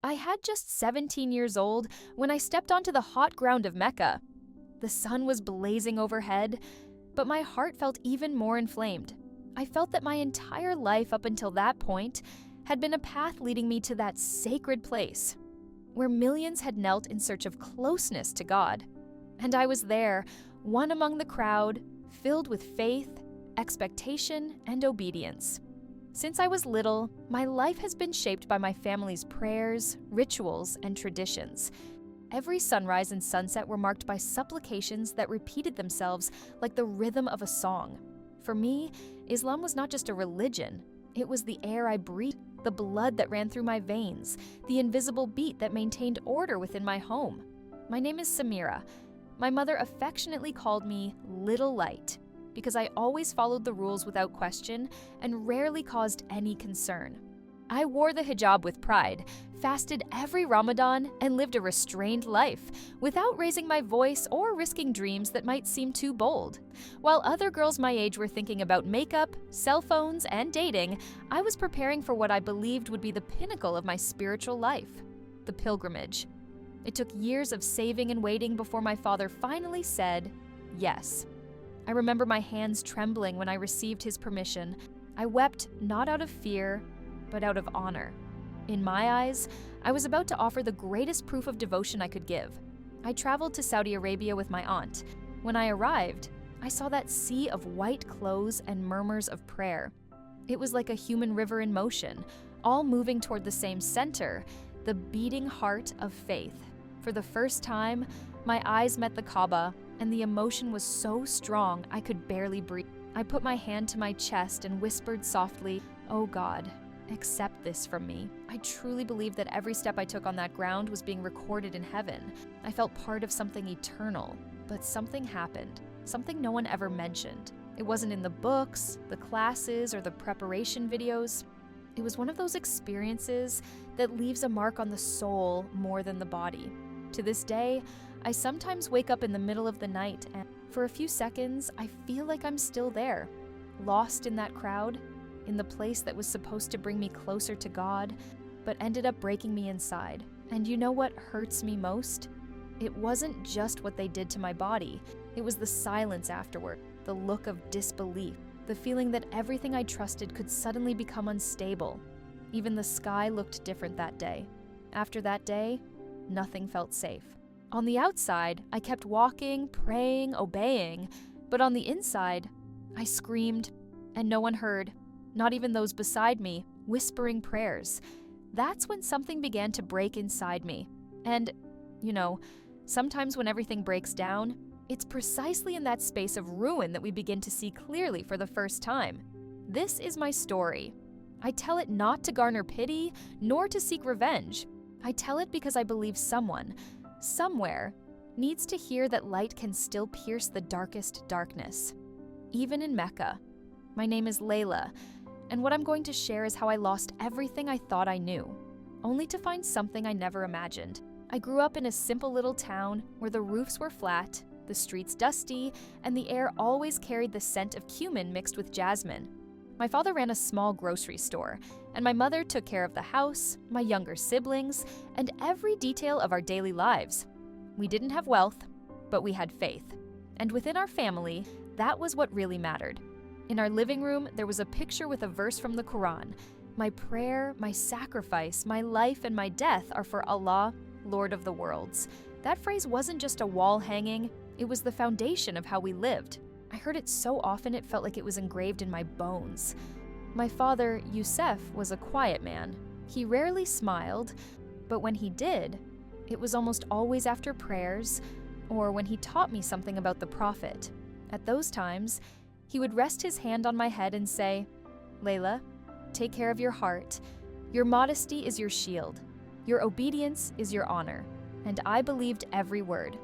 I had just 17 years old when I stepped onto the hot ground of Mecca. The sun was blazing overhead, but my heart felt even more inflamed. I felt that my entire life up until that point had been a path leading me to that sacred place, where millions had knelt in search of closeness to God. And I was there, one among the crowd, filled with faith, expectation, and obedience. Since I was little, my life has been shaped by my family's prayers, rituals, and traditions. Every sunrise and sunset were marked by supplications that repeated themselves like the rhythm of a song. For me, Islam was not just a religion. It was the air I breathed, the blood that ran through my veins, the invisible beat that maintained order within my home. My name is Samira. My mother affectionately called me Little Light because I always followed the rules without question and rarely caused any concern. I wore the hijab with pride, fasted every Ramadan, and lived a restrained life without raising my voice or risking dreams that might seem too bold. While other girls my age were thinking about makeup, cell phones, and dating, I was preparing for what I believed would be the pinnacle of my spiritual life, the pilgrimage. It took years of saving and waiting before my father finally said yes. I remember my hands trembling when I received his permission. I wept not out of fear, but out of honor. In my eyes, I was about to offer the greatest proof of devotion I could give. I traveled to Saudi Arabia with my aunt. When I arrived, I saw that sea of white clothes and murmurs of prayer. It was like a human river in motion, all moving toward the same center, the beating heart of faith. For the first time, my eyes met the Kaaba, and the emotion was so strong I could barely breathe. I put my hand to my chest and whispered softly, "Oh God, accept this from me." I truly believed that every step I took on that ground was being recorded in heaven. I felt part of something eternal, but something happened, something no one ever mentioned. It wasn't in the books, the classes, or the preparation videos. It was one of those experiences that leaves a mark on the soul more than the body. To this day, I sometimes wake up in the middle of the night and for a few seconds, I feel like I'm still there, lost in that crowd, in the place that was supposed to bring me closer to God, but ended up breaking me inside. And you know what hurts me most? It wasn't just what they did to my body. It was the silence afterward, the look of disbelief, the feeling that everything I trusted could suddenly become unstable. Even the sky looked different that day. After that day, nothing felt safe. On the outside, I kept walking, praying, obeying, but on the inside, I screamed, and no one heard. Not even those beside me, whispering prayers. That's when something began to break inside me. And, sometimes when everything breaks down, it's precisely in that space of ruin that we begin to see clearly for the first time. This is my story. I tell it not to garner pity, nor to seek revenge. I tell it because I believe someone, somewhere, needs to hear that light can still pierce the darkest darkness. Even in Mecca. My name is Layla, and what I'm going to share is how I lost everything I thought I knew, only to find something I never imagined. I grew up in a simple little town where the roofs were flat, the streets dusty, and the air always carried the scent of cumin mixed with jasmine. My father ran a small grocery store, and my mother took care of the house, my younger siblings, and every detail of our daily lives. We didn't have wealth, but we had faith. And within our family, that was what really mattered. In our living room, there was a picture with a verse from the Quran. My prayer, my sacrifice, my life, and my death are for Allah, Lord of the worlds. That phrase wasn't just a wall hanging, it was the foundation of how we lived. I heard it so often it felt like it was engraved in my bones. My father, Youssef, was a quiet man. He rarely smiled, but when he did, it was almost always after prayers or when he taught me something about the Prophet. At those times, he would rest his hand on my head and say, "Layla, take care of your heart. Your modesty is your shield. Your obedience is your honor." And I believed every word.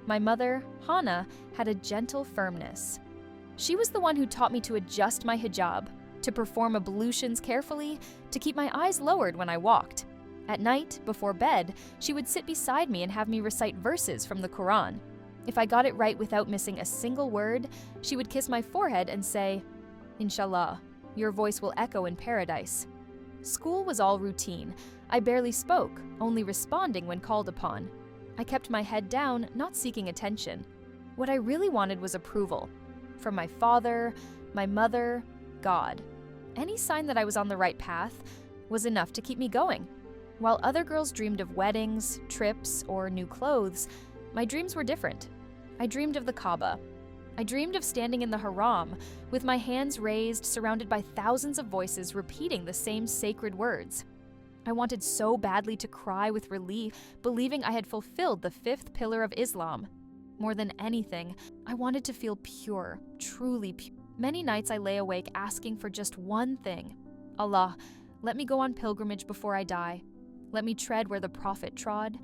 My mother, Hannah, had a gentle firmness. She was the one who taught me to adjust my hijab, to perform ablutions carefully, to keep my eyes lowered when I walked. At night, before bed, she would sit beside me and have me recite verses from the Quran. If I got it right without missing a single word, she would kiss my forehead and say, "Inshallah, your voice will echo in paradise." School was all routine. I barely spoke, only responding when called upon. I kept my head down, not seeking attention. What I really wanted was approval. From my father, my mother, God. Any sign that I was on the right path was enough to keep me going. While other girls dreamed of weddings, trips, or new clothes, my dreams were different. I dreamed of the Kaaba. I dreamed of standing in the Haram, with my hands raised, surrounded by thousands of voices repeating the same sacred words. I wanted so badly to cry with relief, believing I had fulfilled the fifth pillar of Islam. More than anything, I wanted to feel pure, truly pure. Many nights I lay awake asking for just one thing. Allah, let me go on pilgrimage before I die. Let me tread where the Prophet trod.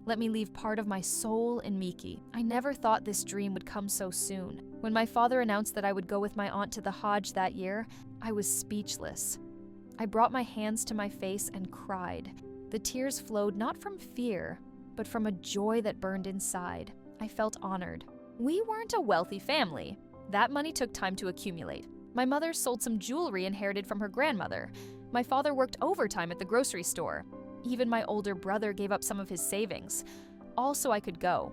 Let me leave part of my soul in Mecca. I never thought this dream would come so soon. When my father announced that I would go with my aunt to the Hajj that year, I was speechless. I brought my hands to my face and cried. The tears flowed not from fear, but from a joy that burned inside. I felt honored. We weren't a wealthy family. That money took time to accumulate. My mother sold some jewelry inherited from her grandmother. My father worked overtime at the grocery store. Even my older brother gave up some of his savings. All so I could go.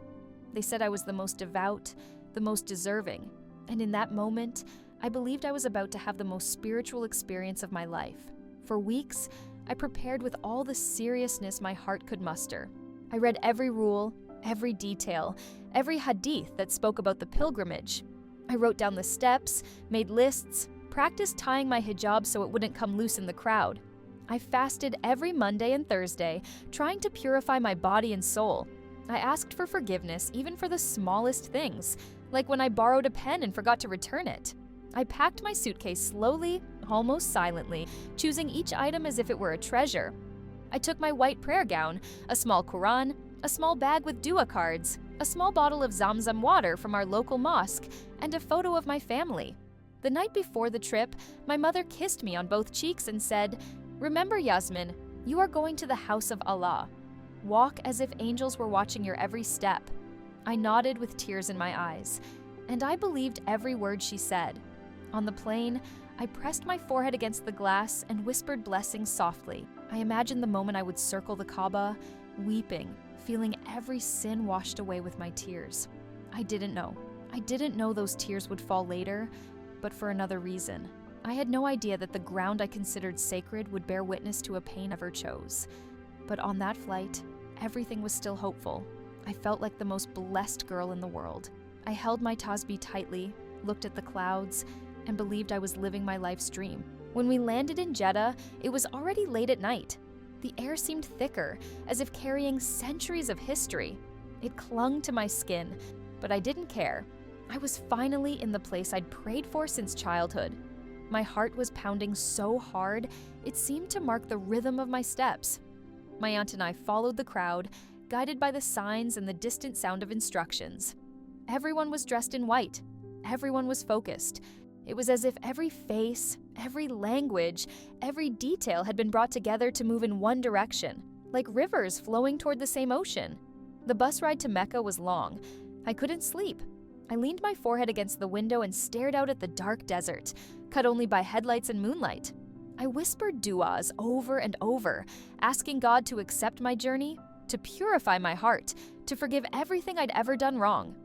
They said I was the most devout, the most deserving. And in that moment, I believed I was about to have the most spiritual experience of my life. For weeks, I prepared with all the seriousness my heart could muster. I read every rule, every detail, every hadith that spoke about the pilgrimage. I wrote down the steps, made lists, practiced tying my hijab so it wouldn't come loose in the crowd. I fasted every Monday and Thursday, trying to purify my body and soul. I asked for forgiveness even for the smallest things, like when I borrowed a pen and forgot to return it. I packed my suitcase slowly, almost silently, choosing each item as if it were a treasure. I took my white prayer gown, a small Quran, a small bag with dua cards, a small bottle of Zamzam water from our local mosque, and a photo of my family. The night before the trip, my mother kissed me on both cheeks and said, "Remember, Yasmin, you are going to the house of Allah. Walk as if angels were watching your every step." I nodded with tears in my eyes, and I believed every word she said. On the plane, I pressed my forehead against the glass and whispered blessings softly. I imagined the moment I would circle the Kaaba, weeping, feeling every sin washed away with my tears. I didn't know. I didn't know those tears would fall later, but for another reason. I had no idea that the ground I considered sacred would bear witness to a pain I never chose. But on that flight, everything was still hopeful. I felt like the most blessed girl in the world. I held my tasbih tightly, looked at the clouds, and believed I was living my life's dream. When we landed in Jeddah, it was already late at night. The air seemed thicker, as if carrying centuries of history. It clung to my skin, but I didn't care. I was finally in the place I'd prayed for since childhood. My heart was pounding so hard, it seemed to mark the rhythm of my steps. My aunt and I followed the crowd, guided by the signs and the distant sound of instructions. Everyone was dressed in white. Everyone was focused. It was as if every face, every language, every detail had been brought together to move in one direction, like rivers flowing toward the same ocean. The bus ride to Mecca was long. I couldn't sleep. I leaned my forehead against the window and stared out at the dark desert, cut only by headlights and moonlight. I whispered du'as over and over, asking God to accept my journey, to purify my heart, to forgive everything I'd ever done wrong.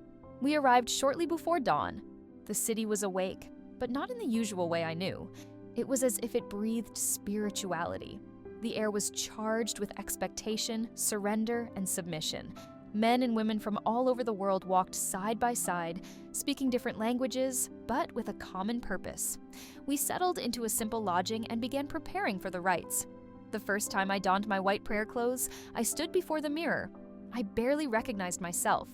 We arrived shortly before dawn. The city was awake, but not in the usual way I knew. It was as if it breathed spirituality. The air was charged with expectation, surrender, and submission. Men and women from all over the world walked side by side, speaking different languages, but with a common purpose. We settled into a simple lodging and began preparing for the rites. The first time I donned my white prayer clothes, I stood before the mirror. I barely recognized myself,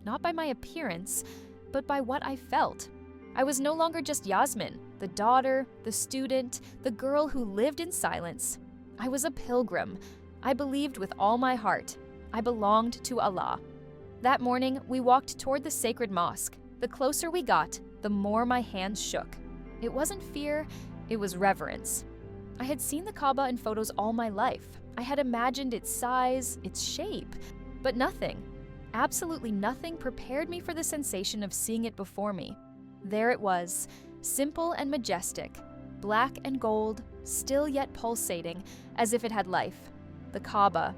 not by my appearance, but by what I felt. I was no longer just Yasmin, the daughter, the student, the girl who lived in silence. I was a pilgrim. I believed with all my heart. I belonged to Allah. That morning, we walked toward the sacred mosque. The closer we got, the more my hands shook. It wasn't fear, it was reverence. I had seen the Kaaba in photos all my life. I had imagined its size, its shape, but nothing, absolutely nothing prepared me for the sensation of seeing it before me. There it was, simple and majestic, black and gold, still yet pulsating, as if it had life. The Kaaba.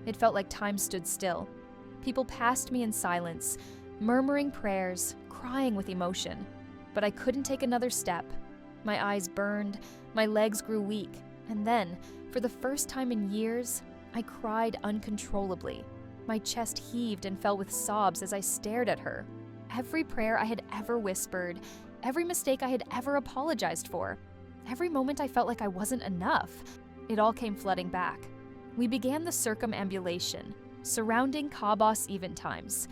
It felt like time stood still. People passed me in silence, murmuring prayers, crying with emotion. But I couldn't take another step. My eyes burned, my legs grew weak, and then, for the first time in years, I cried uncontrollably. My chest heaved and fell with sobs as I stared at her. Every prayer I had ever whispered, every mistake I had ever apologized for, every moment I felt like I wasn't enough, it all came flooding back. We began the circumambulation, surrounding Kaaba's eventimes.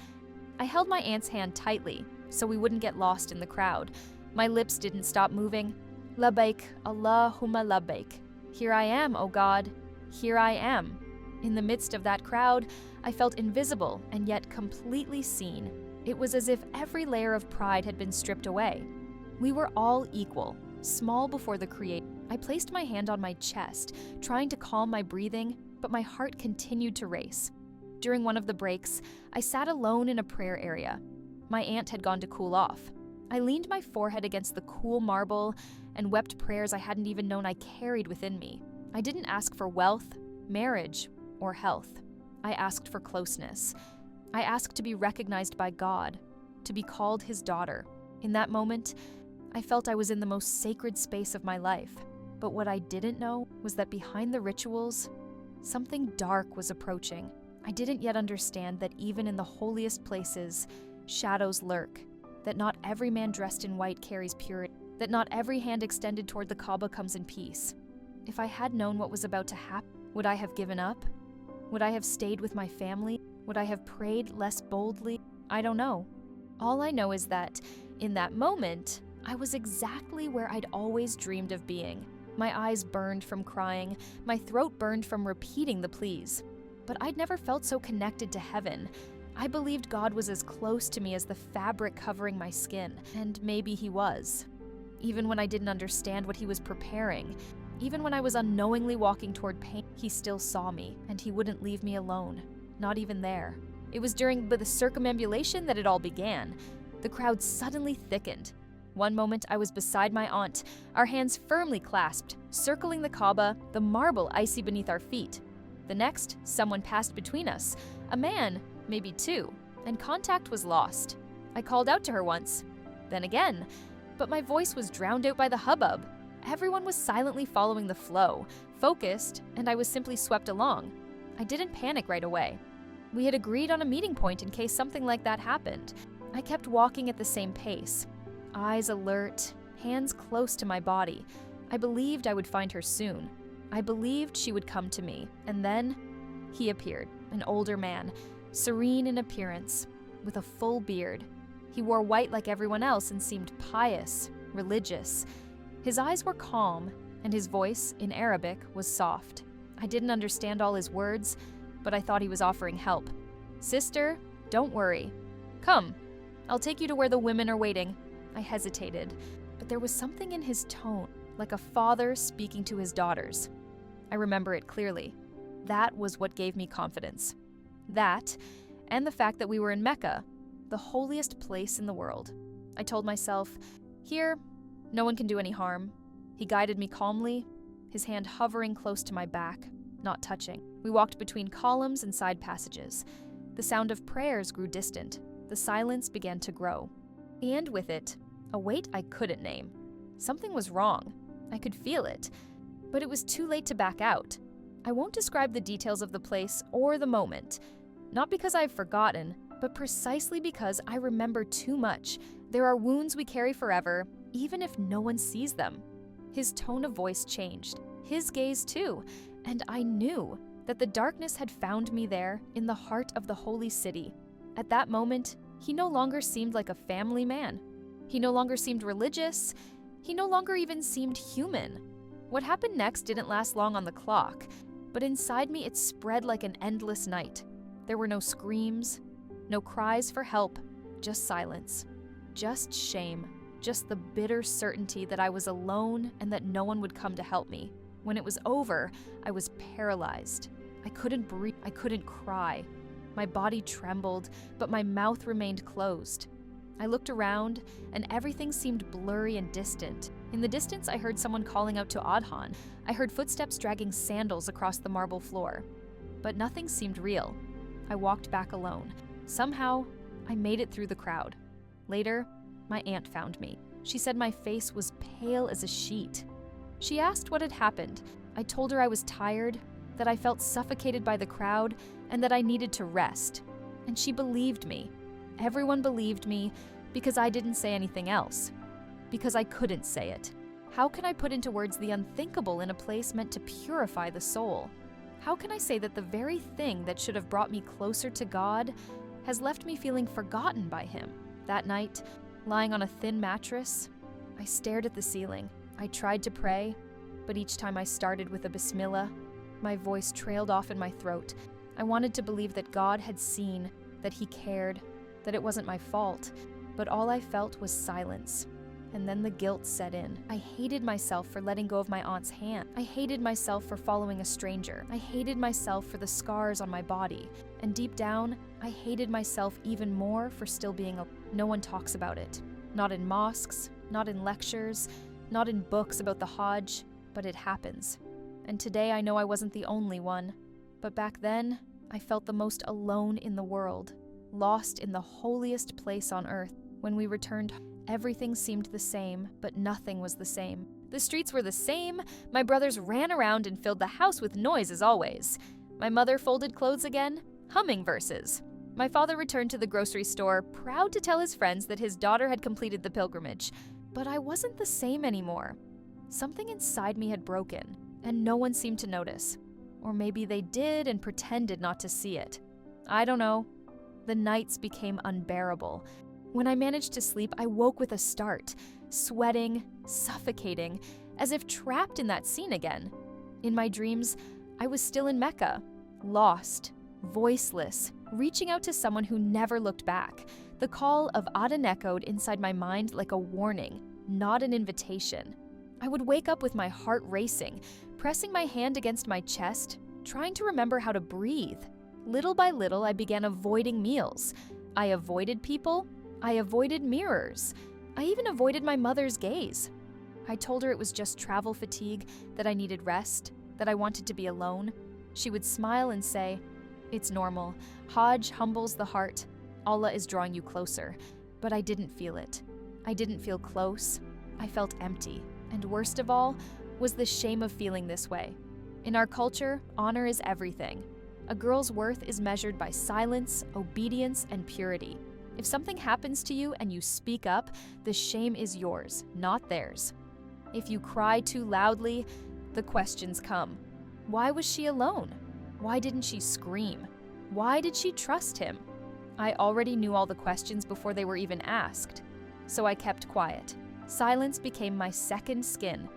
I held my aunt's hand tightly so we wouldn't get lost in the crowd. My lips didn't stop moving. Labbaik, Allahumma labbaik. Here I am, O God. Here I am. In the midst of that crowd, I felt invisible and yet completely seen. It was as if every layer of pride had been stripped away. We were all equal, small before the Creator. I placed my hand on my chest, trying to calm my breathing, but my heart continued to race. During one of the breaks, I sat alone in a prayer area. My aunt had gone to cool off. I leaned my forehead against the cool marble and wept prayers I hadn't even known I carried within me. I didn't ask for wealth, marriage, or health. I asked for closeness. I asked to be recognized by God, to be called His daughter. In that moment, I felt I was in the most sacred space of my life. But what I didn't know was that behind the rituals, something dark was approaching. I didn't yet understand that even in the holiest places, shadows lurk, that not every man dressed in white carries purity, that not every hand extended toward the Kaaba comes in peace. If I had known what was about to happen, would I have given up? Would I have stayed with my family? Would I have prayed less boldly? I don't know. All I know is that, in that moment, I was exactly where I'd always dreamed of being. My eyes burned from crying, my throat burned from repeating the pleas. But I'd never felt so connected to heaven. I believed God was as close to me as the fabric covering my skin, and maybe He was. Even when I didn't understand what He was preparing, even when I was unknowingly walking toward pain, He still saw me, and He wouldn't leave me alone. Not even there. It was during the circumambulation that it all began. The crowd suddenly thickened. One moment I was beside my aunt, our hands firmly clasped, circling the Kaaba, the marble icy beneath our feet. The next, someone passed between us, a man, maybe two, and contact was lost. I called out to her once, then again, but my voice was drowned out by the hubbub. Everyone was silently following the flow, focused, and I was simply swept along. I didn't panic right away. We had agreed on a meeting point in case something like that happened. I kept walking at the same pace, eyes alert, hands close to my body. I believed I would find her soon. I believed she would come to me, and then He appeared, an older man, serene in appearance, with a full beard. He wore white like everyone else and seemed pious, religious. His eyes were calm, and his voice, in Arabic, was soft. I didn't understand all his words, but I thought he was offering help. "Sister, don't worry. Come, I'll take you to where the women are waiting." I hesitated, but there was something in his tone, like a father speaking to his daughters. I remember it clearly. That was what gave me confidence. That, and the fact that we were in Mecca, the holiest place in the world. I told myself, here, no one can do any harm. He guided me calmly, his hand hovering close to my back, not touching. We walked between columns and side passages. The sound of prayers grew distant. The silence began to grow. And with it, a weight I couldn't name. Something was wrong. I could feel it. But it was too late to back out. I won't describe the details of the place or the moment. Not because I've forgotten, but precisely because I remember too much. There are wounds we carry forever, even if no one sees them. His tone of voice changed. His gaze too. And I knew that the darkness had found me there in the heart of the holy city. At that moment, he no longer seemed like a family man. He no longer seemed religious. He no longer even seemed human. What happened next didn't last long on the clock, but inside me it spread like an endless night. There were no screams, no cries for help, just silence, just shame, just the bitter certainty that I was alone and that no one would come to help me. When it was over, I was paralyzed. I couldn't breathe, I couldn't cry. My body trembled, but my mouth remained closed. I looked around, and everything seemed blurry and distant. In the distance, I heard someone calling out to Adhan. I heard footsteps dragging sandals across the marble floor. But nothing seemed real. I walked back alone. Somehow, I made it through the crowd. Later, my aunt found me. She said my face was pale as a sheet. She asked what had happened. I told her I was tired, that I felt suffocated by the crowd, and that I needed to rest. And she believed me. Everyone believed me because I didn't say anything else. Because I couldn't say it. How can I put into words the unthinkable in a place meant to purify the soul? How can I say that the very thing that should have brought me closer to God has left me feeling forgotten by Him? That night, lying on a thin mattress, I stared at the ceiling. I tried to pray, but each time I started with a Bismillah, my voice trailed off in my throat. I wanted to believe that God had seen, that He cared, that it wasn't my fault, but all I felt was silence. And then the guilt set in. I hated myself for letting go of my aunt's hand. I hated myself for following a stranger. I hated myself for the scars on my body. And deep down, I hated myself even more for still being a... No one talks about it. Not in mosques, not in lectures, not in books about the Hajj, but it happens. And today I know I wasn't the only one. But back then, I felt the most alone in the world, lost in the holiest place on earth. When we returned, everything seemed the same, but nothing was the same. The streets were the same, my brothers ran around and filled the house with noise as always. My mother folded clothes again, humming verses. My father returned to the grocery store, proud to tell his friends that his daughter had completed the pilgrimage. But I wasn't the same anymore. Something inside me had broken, and no one seemed to notice. Or maybe they did and pretended not to see it. I don't know. The nights became unbearable. When I managed to sleep, I woke with a start, sweating, suffocating, as if trapped in that scene again. In my dreams, I was still in Mecca, lost, voiceless, reaching out to someone who never looked back. The call of Aden echoed inside my mind like a warning, not an invitation. I would wake up with my heart racing, pressing my hand against my chest, trying to remember how to breathe. Little by little, I began avoiding meals. I avoided people. I avoided mirrors. I even avoided my mother's gaze. I told her it was just travel fatigue, that I needed rest, that I wanted to be alone. She would smile and say, "It's normal. Hajj humbles the heart. Allah is drawing you closer." But I didn't feel it. I didn't feel close. I felt empty. And worst of all was the shame of feeling this way. In our culture, honor is everything. A girl's worth is measured by silence, obedience, and purity. If something happens to you and you speak up, the shame is yours, not theirs. If you cry too loudly, the questions come. Why was she alone? Why didn't she scream? Why did she trust him? I already knew all the questions before they were even asked. So I kept quiet. Silence became my second skin.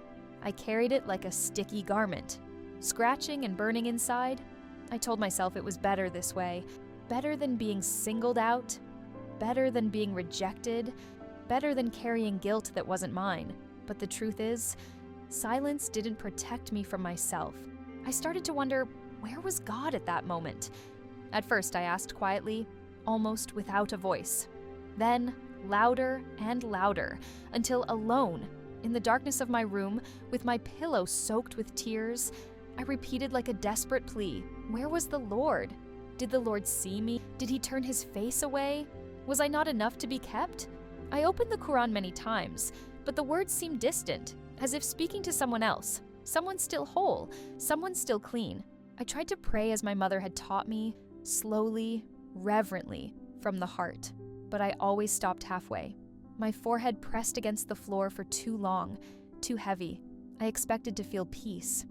I carried it like a sticky garment. Scratching and burning inside, I told myself it was better this way. Better than being singled out. Better than being rejected. Better than carrying guilt that wasn't mine. But the truth is, silence didn't protect me from myself. I started to wonder, where was God at that moment? At first, I asked quietly, almost without a voice. Then, louder and louder, until alone, in the darkness of my room, with my pillow soaked with tears, I repeated like a desperate plea, where was the Lord? Did the Lord see me? Did he turn his face away? Was I not enough to be kept? I opened the Quran many times, but the words seemed distant, as if speaking to someone else, someone still whole, someone still clean. I tried to pray as my mother had taught me, slowly, reverently, from the heart, but I always stopped halfway. My forehead pressed against the floor for too long, too heavy. I expected to feel peace,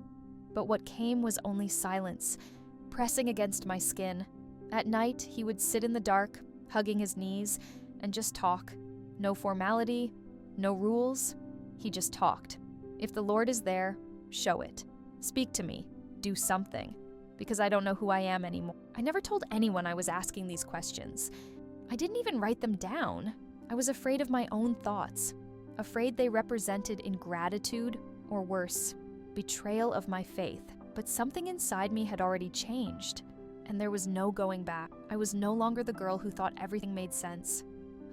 but what came was only silence, pressing against my skin. At night, he would sit in the dark, hugging his knees, and just talk. No formality, no rules. He just talked. If the Lord is there, show it. Speak to me. Do something. Because I don't know who I am anymore. I never told anyone I was asking these questions. I didn't even write them down. I was afraid of my own thoughts. Afraid they represented ingratitude, or worse, betrayal of my faith. But something inside me had already changed, and there was no going back. I was no longer the girl who thought everything made sense.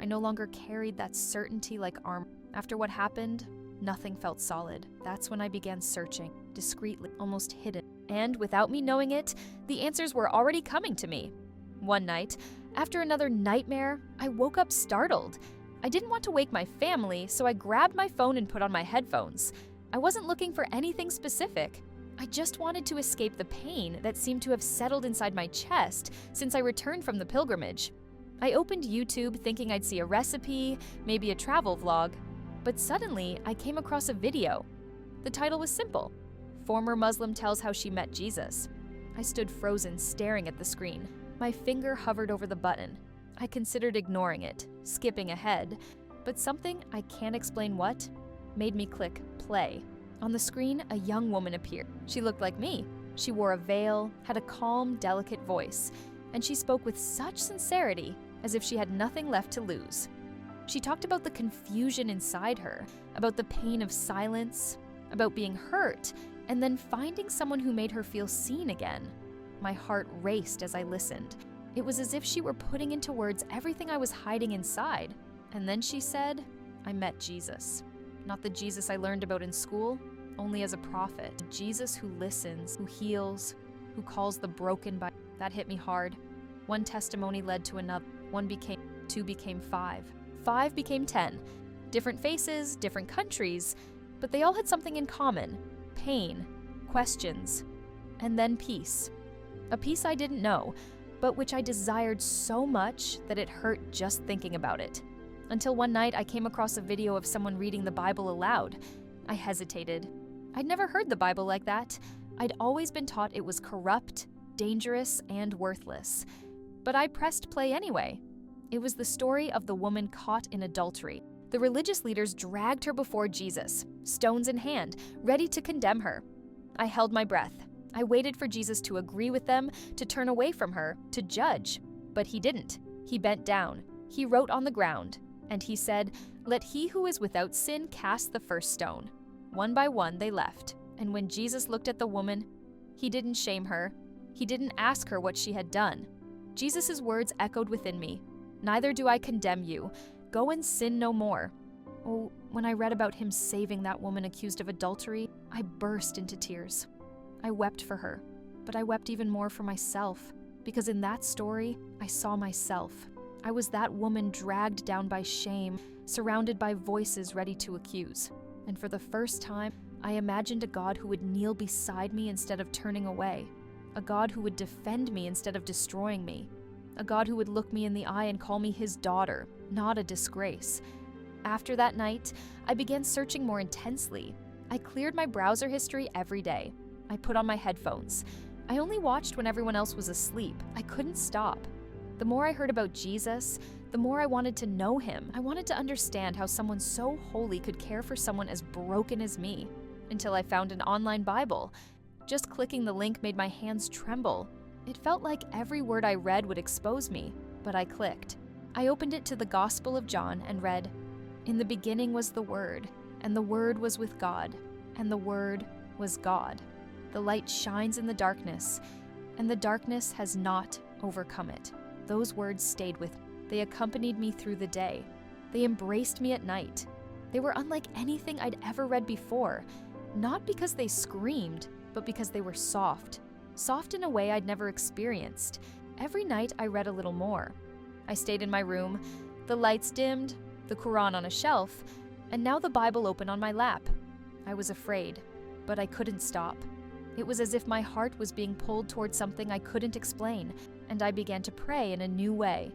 I no longer carried that certainty like armor. After what happened, nothing felt solid. That's when I began searching, discreetly, almost hidden. And without me knowing it, the answers were already coming to me. One night, after another nightmare, I woke up startled. I didn't want to wake my family, so I grabbed my phone and put on my headphones. I wasn't looking for anything specific. I just wanted to escape the pain that seemed to have settled inside my chest since I returned from the pilgrimage. I opened YouTube thinking I'd see a recipe, maybe a travel vlog, but suddenly I came across a video. The title was simple: Former Muslim tells how she met Jesus. I stood frozen, staring at the screen. My finger hovered over the button. I considered ignoring it, skipping ahead, but something, I can't explain what, made me click play. On the screen, a young woman appeared. She looked like me. She wore a veil, had a calm, delicate voice, and she spoke with such sincerity, as if she had nothing left to lose. She talked about the confusion inside her, about the pain of silence, about being hurt, and then finding someone who made her feel seen again. My heart raced as I listened. It was as if she were putting into words everything I was hiding inside. And then she said, I met Jesus. Not the Jesus I learned about in school, only as a prophet. Jesus who listens, who heals, who calls the broken by. That hit me hard. One testimony led to another. Two became 5. 5 became 10. Different faces, different countries, but they all had something in common: pain, questions, and then peace. A peace I didn't know, but which I desired so much that it hurt just thinking about it. Until one night I came across a video of someone reading the Bible aloud. I hesitated. I'd never heard the Bible like that. I'd always been taught it was corrupt, dangerous, and worthless. But I pressed play anyway. It was the story of the woman caught in adultery. The religious leaders dragged her before Jesus, stones in hand, ready to condemn her. I held my breath. I waited for Jesus to agree with them, to turn away from her, to judge. But he didn't. He bent down. He wrote on the ground. And he said, "Let he who is without sin cast the first stone." One by one they left. And when Jesus looked at the woman, he didn't shame her. He didn't ask her what she had done. Jesus' words echoed within me. "Neither do I condemn you. Go and sin no more." Oh, when I read about him saving that woman accused of adultery, I burst into tears. I wept for her, but I wept even more for myself, because in that story, I saw myself. I was that woman dragged down by shame, surrounded by voices ready to accuse. And for the first time, I imagined a God who would kneel beside me instead of turning away. A God who would defend me instead of destroying me. A God who would look me in the eye and call me his daughter, not a disgrace. After that night, I began searching more intensely. I cleared my browser history every day. I put on my headphones. I only watched when everyone else was asleep. I couldn't stop. The more I heard about Jesus, the more I wanted to know him. I wanted to understand how someone so holy could care for someone as broken as me. Until I found an online Bible. Just clicking the link made my hands tremble. It felt like every word I read would expose me, but I clicked. I opened it to the Gospel of John and read, "In the beginning was the Word, and the Word was with God, and the Word was God. The light shines in the darkness, and the darkness has not overcome it." Those words stayed with me. They accompanied me through the day. They embraced me at night. They were unlike anything I'd ever read before, not because they screamed, but because they were soft. Soft in a way I'd never experienced. Every night I read a little more. I stayed in my room, the lights dimmed, the Quran on a shelf, and now the Bible open on my lap. I was afraid, but I couldn't stop. It was as if my heart was being pulled towards something I couldn't explain, and I began to pray in a new way.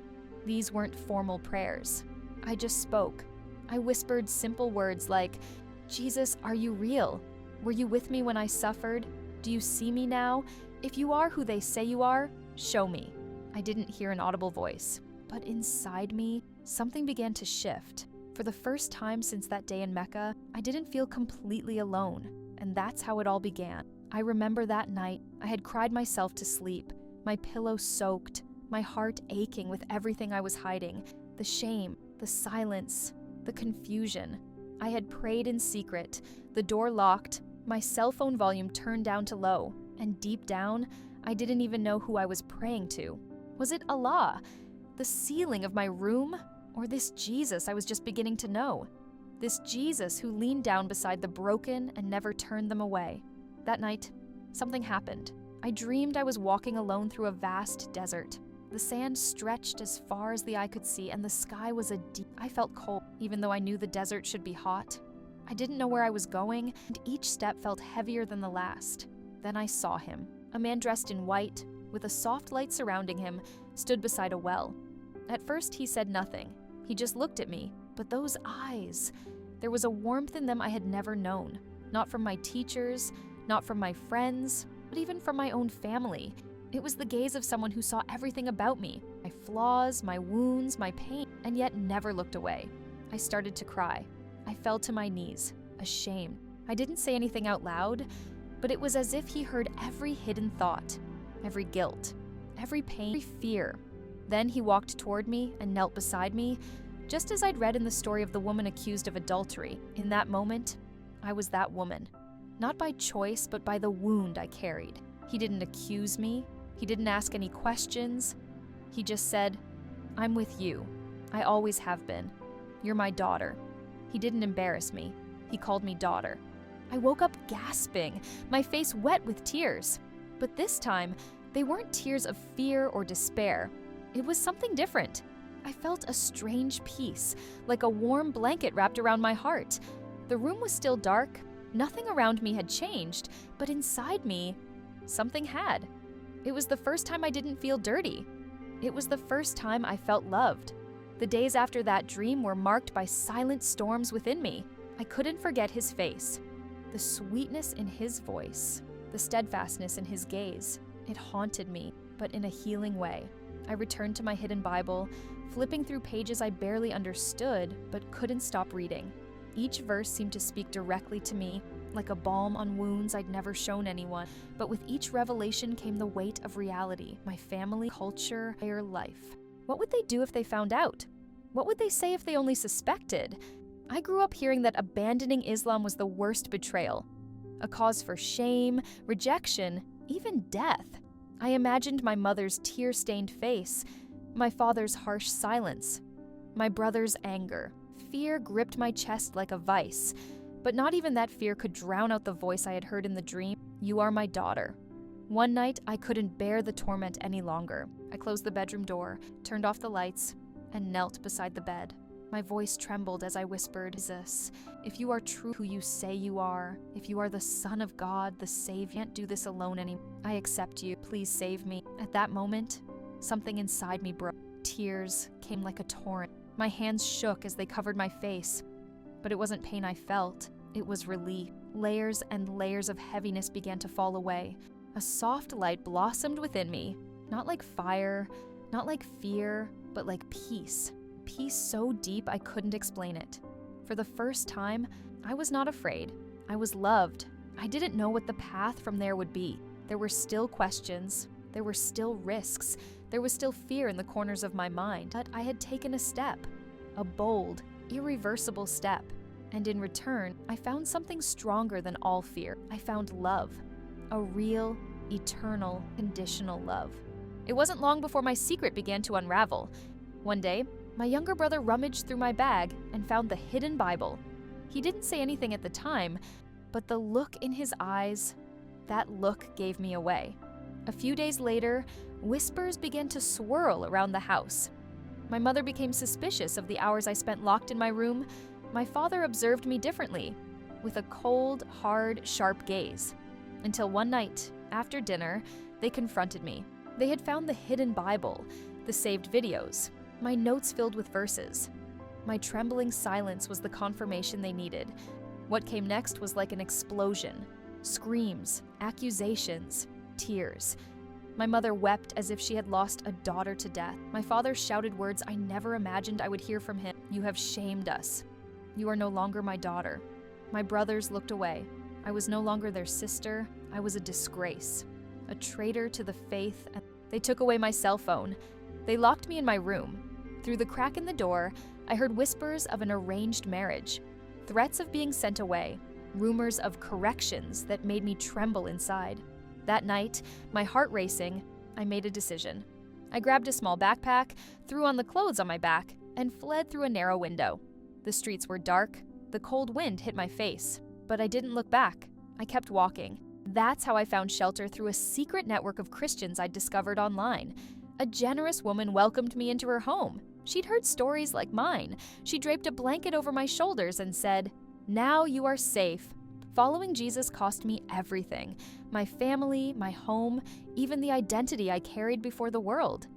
These weren't formal prayers. I just spoke. I whispered simple words like, "Jesus, are you real? Were you with me when I suffered? Do you see me now? If you are who they say you are, show me." I didn't hear an audible voice, but inside me, something began to shift. For the first time since that day in Mecca, I didn't feel completely alone, and that's how it all began. I remember that night, I had cried myself to sleep, my pillow soaked, my heart aching with everything I was hiding, the shame, the silence, the confusion. I had prayed in secret, the door locked, my cell phone volume turned down to low, and deep down, I didn't even know who I was praying to. Was it Allah? The ceiling of my room? Or this Jesus I was just beginning to know? This Jesus who leaned down beside the broken and never turned them away. That night, something happened. I dreamed I was walking alone through a vast desert. The sand stretched as far as the eye could see, and the sky was I felt cold, even though I knew the desert should be hot. I didn't know where I was going, and each step felt heavier than the last. Then I saw him. A man dressed in white, with a soft light surrounding him, stood beside a well. At first, he said nothing. He just looked at me. But those eyes, there was a warmth in them I had never known. Not from my teachers, not from my friends, but even from my own family. It was the gaze of someone who saw everything about me, my flaws, my wounds, my pain, and yet never looked away. I started to cry. I fell to my knees, ashamed. I didn't say anything out loud, but it was as if he heard every hidden thought, every guilt, every pain, every fear. Then he walked toward me and knelt beside me, just as I'd read in the story of the woman accused of adultery. In that moment, I was that woman. Not by choice, but by the wound I carried. He didn't accuse me. He didn't ask any questions. He just said, "I'm with you. I always have been. You're my daughter." He didn't embarrass me. He called me daughter. I woke up gasping, my face wet with tears. But this time, they weren't tears of fear or despair. It was something different. I felt a strange peace, like a warm blanket wrapped around my heart. The room was still dark. Nothing around me had changed, but inside me, something had. It was the first time I didn't feel dirty. It was the first time I felt loved. The days after that dream were marked by silent storms within me. I couldn't forget his face, the sweetness in his voice, the steadfastness in his gaze. It haunted me, but in a healing way. I returned to my hidden Bible, flipping through pages I barely understood, but couldn't stop reading. Each verse seemed to speak directly to me, like a balm on wounds I'd never shown anyone. But with each revelation came the weight of reality, my family, culture, entire life. What would they do if they found out? What would they say if they only suspected? I grew up hearing that abandoning Islam was the worst betrayal, a cause for shame, rejection, even death. I imagined my mother's tear-stained face, my father's harsh silence, my brother's anger. Fear gripped my chest like a vice, but not even that fear could drown out the voice I had heard in the dream. "You are my daughter." One night, I couldn't bear the torment any longer. I closed the bedroom door, turned off the lights, and knelt beside the bed. My voice trembled as I whispered, "Jesus, if you are true who you say you are, if you are the Son of God, the Savior, I can't do this alone anymore. I accept you. Please save me." At that moment, something inside me broke. Tears came like a torrent. My hands shook as they covered my face. But it wasn't pain I felt. It was relief. Layers and layers of heaviness began to fall away. A soft light blossomed within me, not like fire, not like fear, but like peace. Peace so deep I couldn't explain it. For the first time, I was not afraid. I was loved. I didn't know what the path from there would be. There were still questions. There were still risks. There was still fear in the corners of my mind. But I had taken a step, a bold, irreversible step. And in return, I found something stronger than all fear. I found love. A real, eternal, conditional love. It wasn't long before my secret began to unravel. One day, my younger brother rummaged through my bag and found the hidden Bible. He didn't say anything at the time, but the look in his eyes, that look gave me away. A few days later, whispers began to swirl around the house. My mother became suspicious of the hours I spent locked in my room. My father observed me differently, with a cold, hard, sharp gaze. Until one night, after dinner, they confronted me. They had found the hidden Bible, the saved videos, my notes filled with verses. My trembling silence was the confirmation they needed. What came next was like an explosion. Screams, accusations, tears. My mother wept as if she had lost a daughter to death. My father shouted words I never imagined I would hear from him. "You have shamed us. You are no longer my daughter." My brothers looked away. I was no longer their sister. I was a disgrace, a traitor to the faith. They took away my cell phone. They locked me in my room. Through the crack in the door, I heard whispers of an arranged marriage, threats of being sent away, rumors of corrections that made me tremble inside. That night, my heart racing, I made a decision. I grabbed a small backpack, threw on the clothes on my back, and fled through a narrow window. The streets were dark, the cold wind hit my face, but I didn't look back. I kept walking. That's how I found shelter through a secret network of Christians I'd discovered online. A generous woman welcomed me into her home. She'd heard stories like mine. She draped a blanket over my shoulders and said, "Now you are safe." Following Jesus cost me everything: my family, my home, even the identity I carried before the world.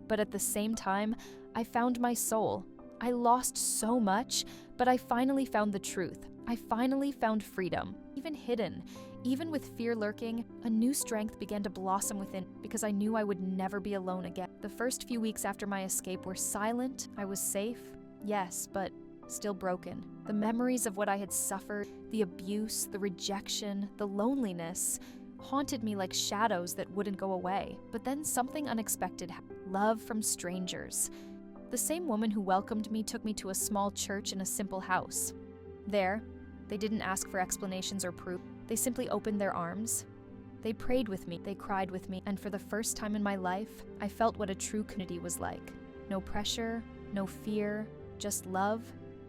But at the same time, I found my soul. I lost so much, but I finally found the truth. I finally found freedom, even hidden. Even with fear lurking, a new strength began to blossom within because I knew I would never be alone again. The first few weeks after my escape were silent. I was safe, yes, but still broken. The memories of what I had suffered, the abuse, the rejection, the loneliness, haunted me like shadows that wouldn't go away. But then something unexpected happened. Love from strangers. The same woman who welcomed me took me to a small church in a simple house. There, they didn't ask for explanations or proof. They simply opened their arms. They prayed with me, they cried with me, and for the first time in my life, I felt what a true community was like. No pressure, no fear, just love,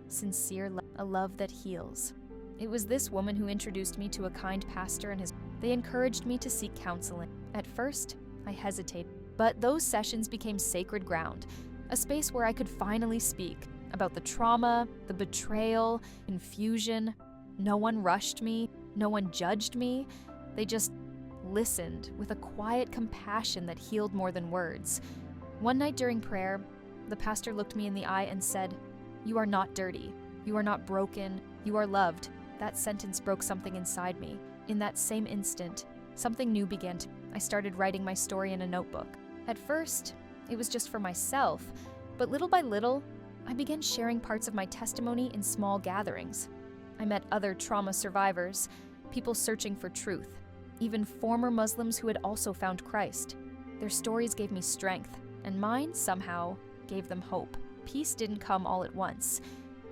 sincere love, a love that heals. It was this woman who introduced me to a kind pastor and his. They encouraged me to seek counseling. At first, I hesitated, but those sessions became sacred ground, a space where I could finally speak about the trauma, the betrayal, confusion. No one rushed me, no one judged me. They just listened with a quiet compassion that healed more than words. One night during prayer, the pastor looked me in the eye and said, "You are not dirty. You are not broken. You are loved." That sentence broke something inside me. In that same instant, something new began to. I started writing my story in a notebook. At first, it was just for myself, but little by little, I began sharing parts of my testimony in small gatherings. I met other trauma survivors, people searching for truth, even former Muslims who had also found Christ. Their stories gave me strength, and mine somehow gave them hope. Peace didn't come all at once.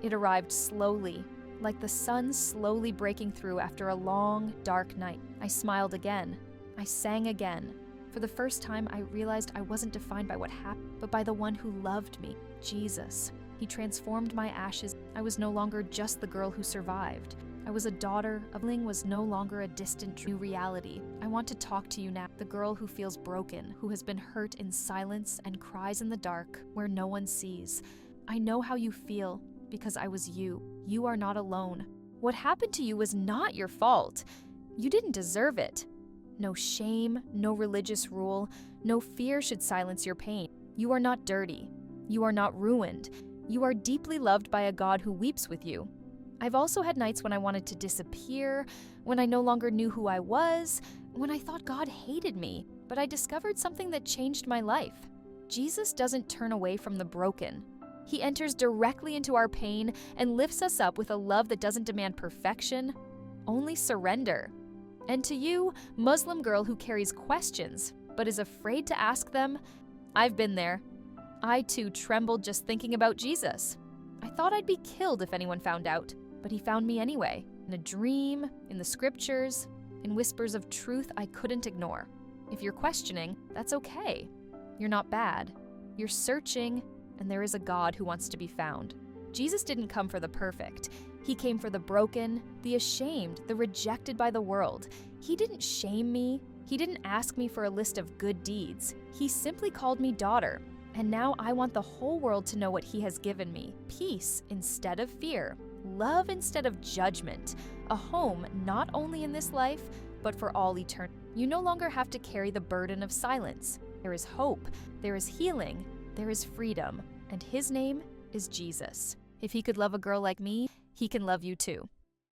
It arrived slowly, like the sun slowly breaking through after a long, dark night. I smiled again. I sang again. For the first time, I realized I wasn't defined by what happened, but by the one who loved me, Jesus. He transformed my ashes. I was no longer just the girl who survived. I was a daughter. Healing was no longer a distant true reality. I want to talk to you now, the girl who feels broken, who has been hurt in silence and cries in the dark where no one sees. I know how you feel because I was you. You are not alone. What happened to you was not your fault. You didn't deserve it. No shame, no religious rule, no fear should silence your pain. You are not dirty. You are not ruined. You are deeply loved by a God who weeps with you. I've also had nights when I wanted to disappear, when I no longer knew who I was, when I thought God hated me, but I discovered something that changed my life. Jesus doesn't turn away from the broken. He enters directly into our pain and lifts us up with a love that doesn't demand perfection, only surrender. And to you, Muslim girl who carries questions, but is afraid to ask them, I've been there. I too trembled just thinking about Jesus. I thought I'd be killed if anyone found out, but he found me anyway, in a dream, in the scriptures, in whispers of truth I couldn't ignore. If you're questioning, that's okay. You're not bad. You're searching, and there is a God who wants to be found. Jesus didn't come for the perfect. He came for the broken, the ashamed, the rejected by the world. He didn't shame me. He didn't ask me for a list of good deeds. He simply called me daughter. And now I want the whole world to know what he has given me. Peace instead of fear. Love instead of judgment. A home not only in this life, but for all eternity. You no longer have to carry the burden of silence. There is hope. There is healing. There is freedom. And his name is Jesus. If he could love a girl like me, he can love you too.